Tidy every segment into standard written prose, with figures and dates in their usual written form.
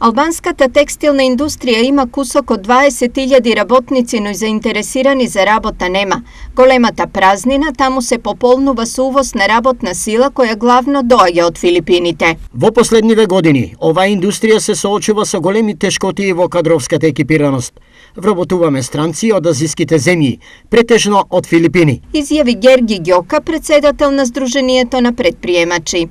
Албанската текстилна индустрија има кусок од 20.000 работници, но и заинтересирани за работа нема. Големата празнина таму се пополнува со увоз на работна сила која главно доаѓа од Филипините. Во последниве години, оваа индустрија се соочува со големи тешкоти во кадровската екипираност. Вработуваме странци од азиските земји, претежно од Филипини, Изјави Герги Ѓока, председател на Сдруженијето на предприемачи.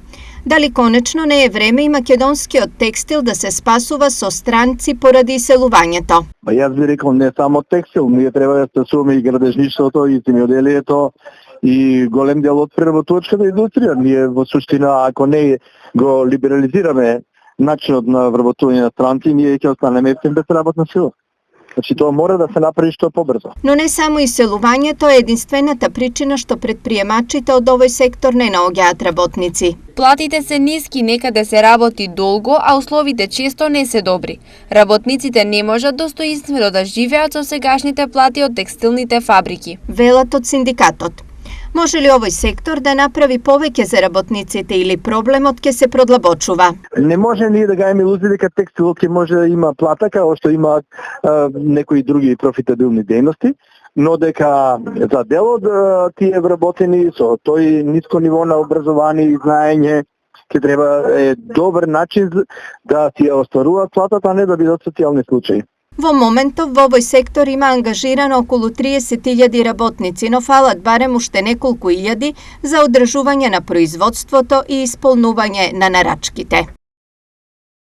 Дали конечно не е време и македонскиот текстил да се спасува со странци поради иселувањето? Јас би рекол не само текстил, ние треба да спасуваме и градежништвото и земјоделието и голем дел од преработувачката индустрија. Ние во суштина, ако не го либерализираме начинот на вработување на странци, ние ќе останеме ефтин без работна сила. Значи тоа мора да се направи што побрзо. Но не само иселувањето е единствената причина што предприемачите од овој сектор не наоѓаат работници. Платите се ниски, некаде се работи долго, а условите често не се добри. Работниците не можат достоинствено да живеат со сегашните плати од текстилните фабрики. Велат од синдикатот. Може ли овој сектор да направи повеќе за работниците или проблемот ќе се продлабочува? Не може ние да гајаме илузија дека текстилот ќе може да има плата како што има некои други профитабилни дејности, но дека за дел од тие вработени со тој ниско ниво на образование и знаење ќе треба добар начин да си ја остваруваат платата, а не да бидат социјални случаи. Во моментов во овој сектор има ангажирано околу 30.000 работници, но фалат барем уште неколку илјади за одржување на производството и исполнување на нарачките.